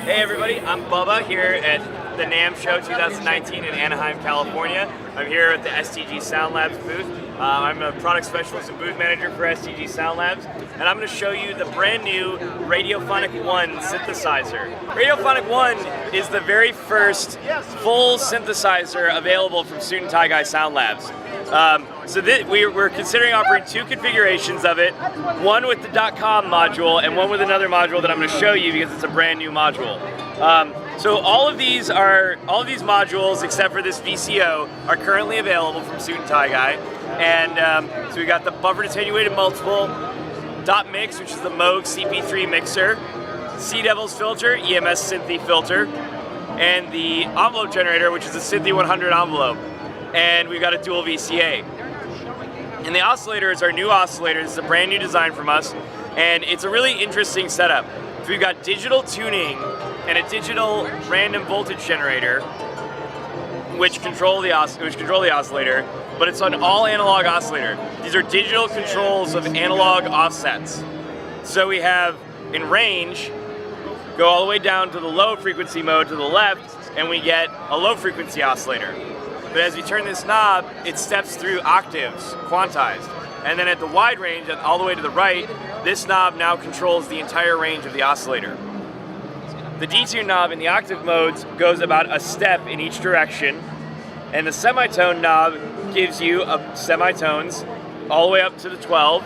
Hey everybody, I'm Bubba here at the NAMM Show 2019 in Anaheim, California. I'm here at the STG Sound Labs booth. I'm a product specialist and booth manager for STG Sound Labs, and I'm going to show you the brand new Radiophonic One synthesizer. Radiophonic One is the very first full synthesizer available from Suit and Tie Guy Sound Labs. We're considering offering two configurations of it, one with the .com module and one with another module that I'm going to show you because it's a brand new module. So all of these modules, except for this VCO, are currently available from Suit and Tie Guy. And so we got the buffer attenuated multiple, dot mix, which is the Moog CP3 mixer, Sea Devils filter, EMS Synthy filter, and the envelope generator, which is a Synthy 100 envelope. And we've got a dual VCA. And the oscillator is our new oscillator. This is a brand new design from us, and it's a really interesting setup. So we've got digital tuning and a digital random voltage generator, which control the oscillator, but it's an all analog oscillator. These are digital controls of analog offsets. So we have in range, go all the way down to the low frequency mode to the left, and we get a low frequency oscillator. But as we turn this knob, it steps through octaves, quantized. And then at the wide range, all the way to the right, this knob now controls the entire range of the oscillator. The detune knob in the octave modes goes about a step in each direction, and the semitone knob gives you semitones all the way up to the 12,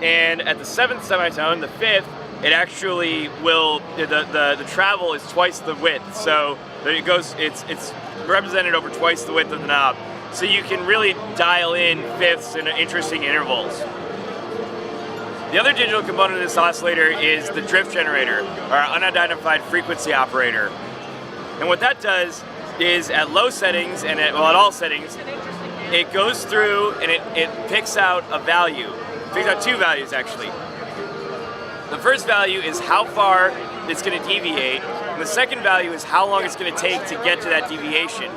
and at the 7th semitone, the 5th, it actually will, the travel is twice the width, so it goes, it's represented over twice the width of the knob. So you can really dial in fifths in interesting intervals. The other digital component of this oscillator is the drift generator, our unidentified frequency operator. And what that does is at low settings and at all settings, it goes through and it picks out a value. It picks out two values actually. The first value is how far it's going to deviate, and the second value is how long it's going to take to get to that deviation.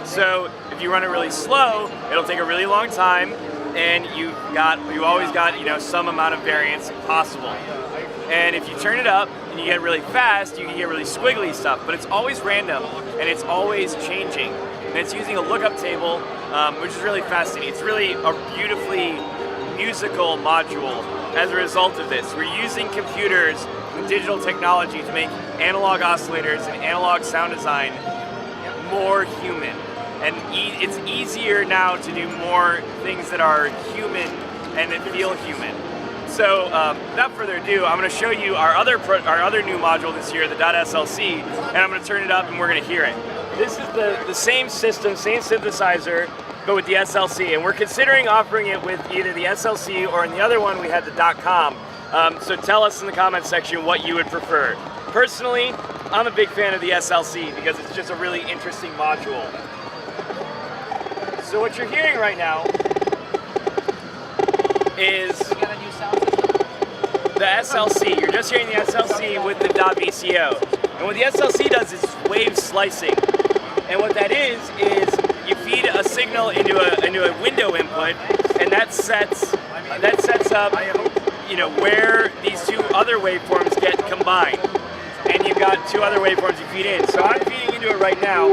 So if you run it really slow, it'll take a really long time, and you always got some amount of variance possible. And if you turn it up and you get really fast, you can get really squiggly stuff, but it's always random and it's always changing. And it's using a lookup table, which is really fascinating. It's really a beautifully musical module as a result of this. We're using computers and digital technology to make analog oscillators and analog sound design more human. And it's easier now to do more things that are human and that feel human. So without further ado, I'm going to show you our other new module this year, the .SLC, and I'm going to turn it up and we're going to hear it. This is the same system, same synthesizer, but with the SLC, and we're considering offering it with either the SLC or in the other one we had the .com. So tell us in the comments section what you would prefer. Personally, I'm a big fan of the SLC because it's just a really interesting module. So what you're hearing right now is the SLC. You're just hearing the SLC with the .VCO. And what the SLC does is wave slicing. And what that is you feed a signal into a window input, and that sets up where these two other waveforms get combined. And you've got two other waveforms you feed in. So I'm feeding into it right now.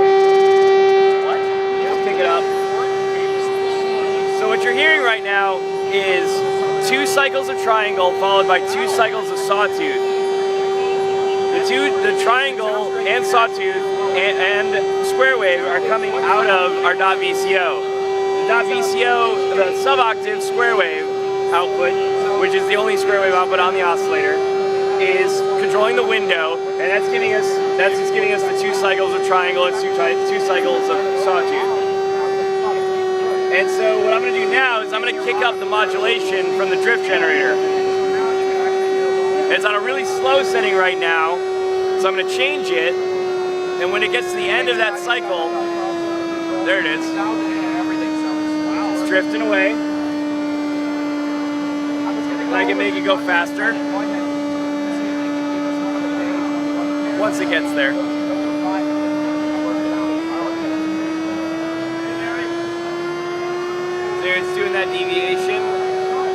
Pick it up. So what you're hearing right now is 2 cycles of triangle followed by 2 cycles of sawtooth. The triangle and sawtooth and square wave are coming out of our .VCO. The .VCO, the sub-octave square wave output, which is the only square wave output on the oscillator, is controlling the window, and that's just giving us the 2 cycles of triangle and 2 cycles of sawtooth. And so what I'm going to do now is I'm going to kick up the modulation from the drift generator. It's on a really slow setting right now, so I'm going to change it, and when it gets to the end of that cycle, there it is. It's drifting away. And I can make it go faster once it gets there. It's doing that deviation.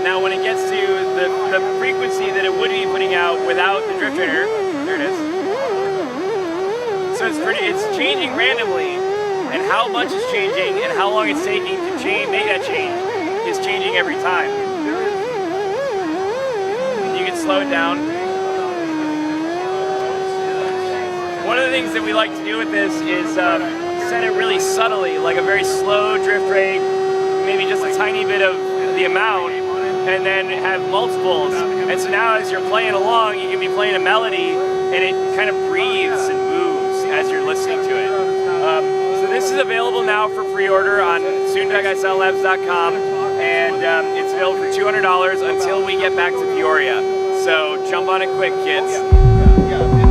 Now when it gets to the frequency that it would be putting out without the drift generator, there it is. So it's changing randomly, and how much it's changing and how long it's taking to make that change is changing every time. You can slow it down. One of the things that we like to do with this is set it really subtly, like a very slow drift rate, maybe just a tiny bit of the amount, and then have multiples. And so now as you're playing along, you can be playing a melody and it kind of breathes and moves as you're listening to it. So this is available now for pre-order on soon.guysoundlabs.com, and it's available for $200 until we get back to Peoria. So jump on it quick, kids.